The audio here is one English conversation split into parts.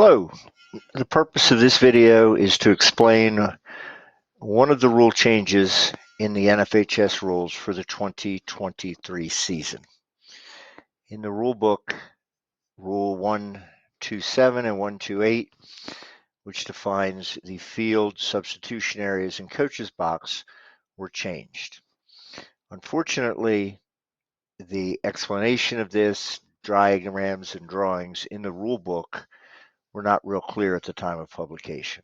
Hello. The purpose of this video is to explain one of the rule changes in the NFHS rules for the 2023 season. In the rule book, Rule 127 and 128, which defines the field, substitution areas, and coaches box, were changed. Unfortunately, the explanation of this, diagrams and drawings in the rule book were not real clear at the time of publication.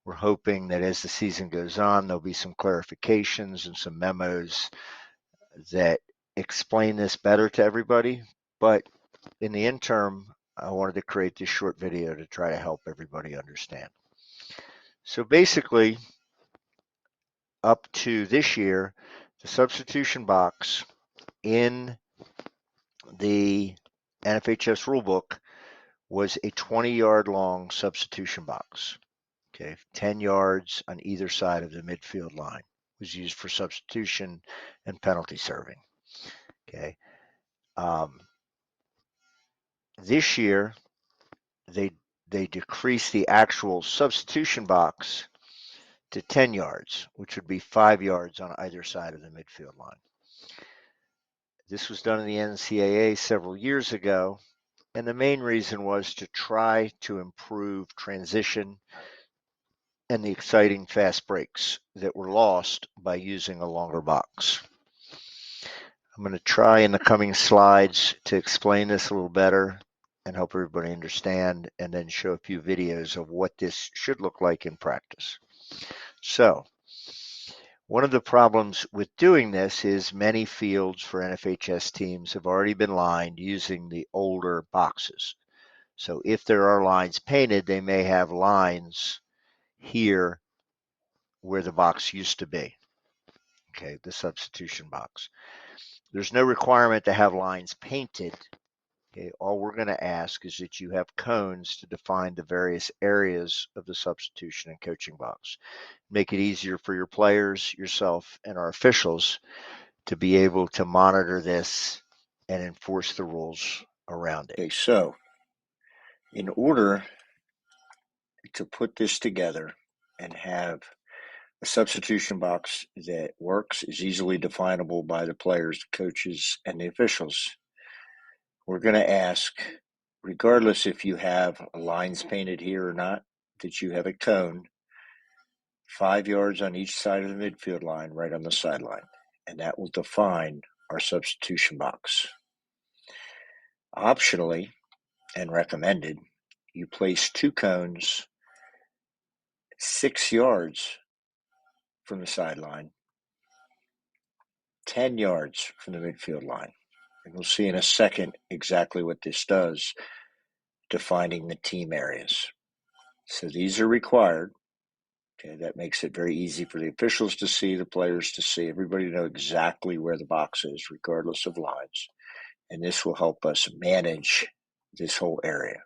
We're hoping that as the season goes on, there'll be some clarifications and some memos that explain this better to everybody. But in the interim, I wanted to create this short video to try to help everybody understand. So basically, up to this year, the substitution box in the NFHS rulebook was a 20-yard long substitution box. Okay, 10 yards on either side of the midfield line was used for substitution and penalty serving. Okay. This year, they decreased the actual substitution box to 10 yards, which would be 5 yards on either side of the midfield line. This was done in the NCAA several years ago, and the main reason was to try to improve transition and the exciting fast breaks that were lost by using a longer box. I'm going to try in the coming slides to explain this a little better and help everybody understand, and then show a few videos of what this should look like in practice. So, one of the problems with doing this is many fields for NFHS teams have already been lined using the older boxes. So if there are lines painted, they may have lines here where the box used to be. Okay, the substitution box. There's no requirement to have lines painted. Okay, all we're going to ask is that you have cones to define the various areas of the substitution and coaching box. Make it easier for your players, yourself, and our officials to be able to monitor this and enforce the rules around it. Okay, so in order to put this together and have a substitution box that works, is easily definable by the players, the coaches, and the officials, we're going to ask, regardless if you have lines painted here or not, that you have a cone 5 yards on each side of the midfield line, right on the sideline, and that will define our substitution box. Optionally, and recommended, you place 2 cones 6 yards from the sideline, 10 yards from the midfield line. And we'll see in a second exactly what this does, defining the team areas. So these are required. Okay, that makes it very easy for the officials to see, the players to see, everybody to know exactly where the box is, regardless of lines. And this will help us manage this whole area.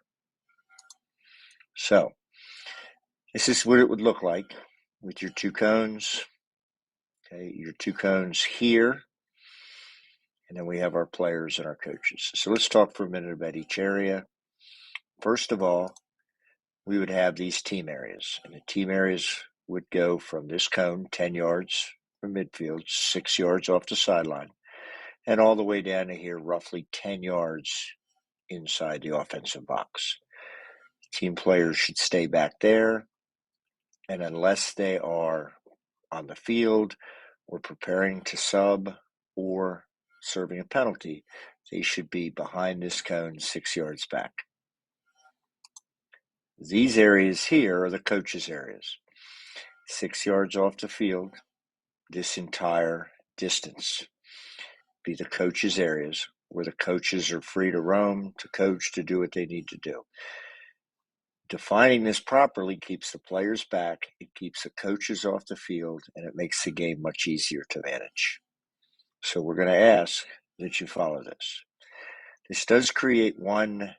So this is what it would look like with your 2 cones. Okay, your 2 cones here, and then we have our players and our coaches. So let's talk for a minute about each area. First of all, we would have these team areas, and the team areas would go from this cone, 10 yards from midfield, 6 yards off the sideline, and all the way down to here, roughly 10 yards inside the offensive box. Team players should stay back there, and unless they are on the field or preparing to sub or serving a penalty, they should be behind this cone 6 yards back. These areas here are the coaches' areas. 6 yards off the field, this entire distance be the coaches' areas where the coaches are free to roam, to coach, to do what they need to do. Defining this properly keeps the players back, it keeps the coaches off the field, and it makes the game much easier to manage. So we're going to ask that you follow this. This does create one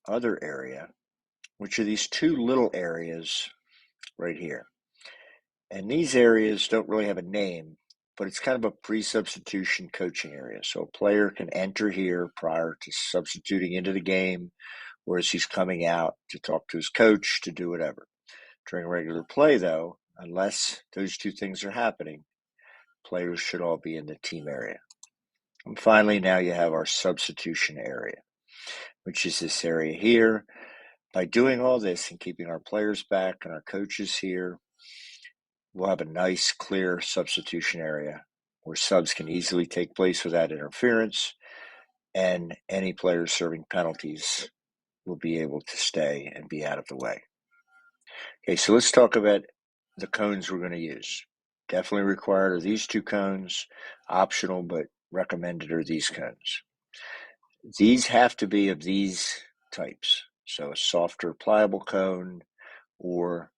other area, which are these 2 little areas right here. And these areas don't really have a name, but it's kind of a pre-substitution coaching area. So a player can enter here prior to substituting into the game or as he's coming out to talk to his coach, to do whatever. During regular play, though, unless those two things are happening, players should all be in the team area. And finally, now you have our substitution area, which is this area here. By doing all this and keeping our players back and our coaches here, we'll have a nice, clear substitution area where subs can easily take place without interference, and any players serving penalties will be able to stay and be out of the way. Okay, so let's talk about the cones we're going to use. Definitely required are these two cones. Optional but recommended are these cones. These have to be of these types. So a softer pliable cone, or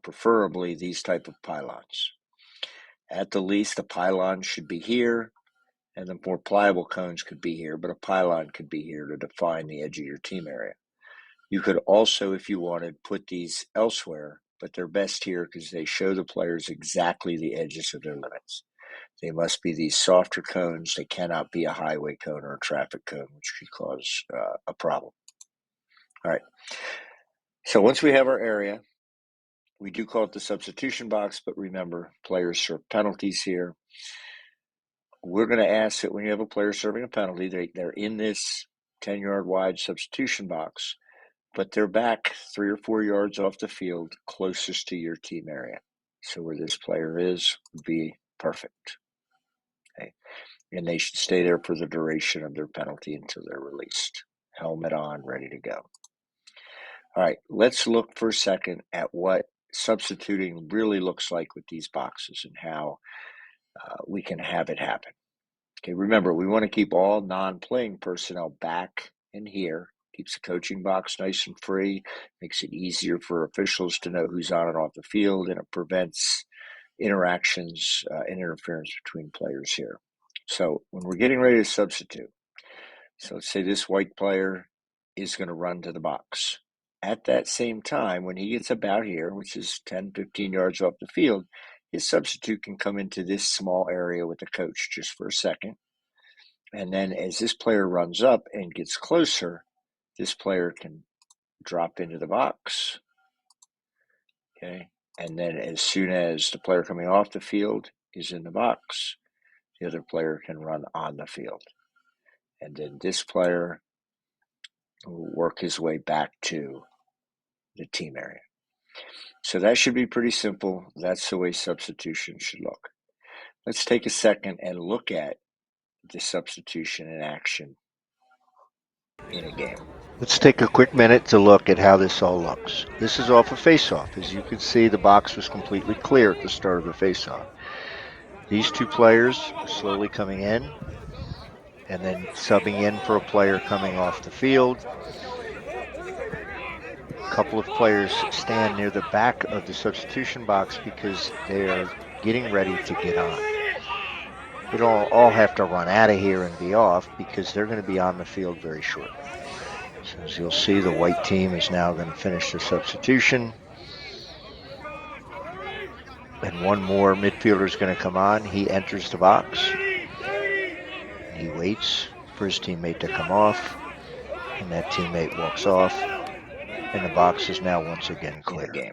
preferably these type of pylons. At the least, a pylon should be here, and the more pliable cones could be here, but a pylon could be here to define the edge of your team area. You could also, if you wanted, put these elsewhere, but they're best here because they show the players exactly the edges of their limits. They must be these softer cones. They cannot be a highway cone or a traffic cone, which could cause a problem. All right. So once we have our area, we do call it the substitution box, but remember, players serve penalties here. We're going to ask that when you have a player serving a penalty, they're in this 10-yard wide substitution box, but they're back 3 or 4 yards off the field closest to your team area. So where this player is would be perfect. Okay. And they should stay there for the duration of their penalty until they're released. Helmet on, ready to go. All right, let's look for a second at what substituting really looks like with these boxes and how we can have it happen. Okay, remember, we want to keep all non-playing personnel back in here. Keeps the coaching box nice and free, makes it easier for officials to know who's on and off the field, and it prevents interactions and interference between players here. So when we're getting ready to substitute, so let's say this white player is going to run to the box. At that same time, when he gets about here, which is 10, 15 yards off the field, his substitute can come into this small area with the coach just for a second. And then as this player runs up and gets closer, this player can drop into the box. Okay. And then as soon as the player coming off the field is in the box, the other player can run on the field. And then this player will work his way back to the team area. So that should be pretty simple. That's the way substitution should look. Let's take a second and look at the substitution in action in a game. Let's take a quick minute to look at how this all looks. This is off a face-off. As you can see, the box was completely clear at the start of the face-off. These two players are slowly coming in and then subbing in for a player coming off the field. A couple of players stand near the back of the substitution box because they are getting ready to get on. They don't all have to run out of here and be off because they're going to be on the field very shortly. So as you'll see, the white team is now going to finish their substitution. And one more midfielder is going to come on. He enters the box. And he waits for his teammate to come off. And that teammate walks off. And the box is now once again clear. In a game.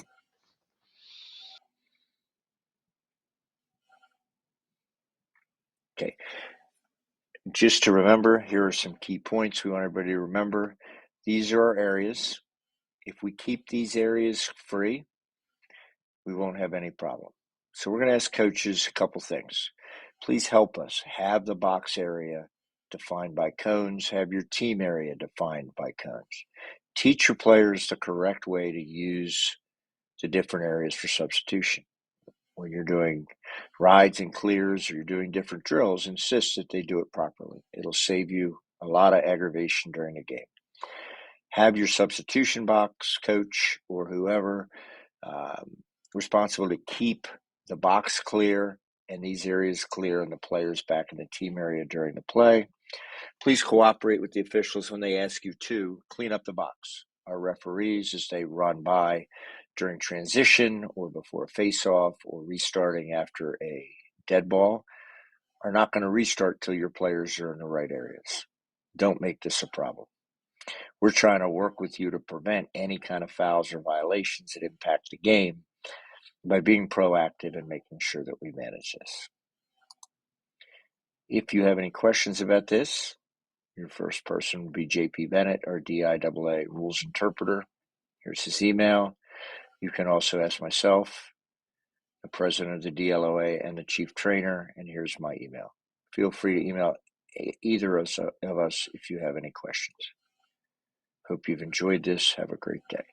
Okay. Just to remember, here are some key points we want everybody to remember. These are our areas. If we keep these areas free, we won't have any problem. So we're going to ask coaches a couple things. Please help us have the box area defined by cones, have your team area defined by cones. Teach your players the correct way to use the different areas for substitution. When you're doing rides and clears or you're doing different drills, insist that they do it properly. It'll save you a lot of aggravation during a game. Have your substitution box coach or whoever responsible to keep the box clear and these areas clear and the players back in the team area during the play. Please cooperate with the officials when they ask you to clean up the box. Our referees, as they run by during transition or before a face-off or restarting after a dead ball, are not going to restart till your players are in the right areas. Don't make this a problem. We're trying to work with you to prevent any kind of fouls or violations that impact the game by being proactive and making sure that we manage this. If you have any questions about this, your first person would be JP Bennett, our DIAA rules interpreter. Here's his email. You can also ask myself, the president of the DLOA, and the chief trainer, and here's my email. Feel free to email either of us if you have any questions. Hope you've enjoyed this. Have a great day.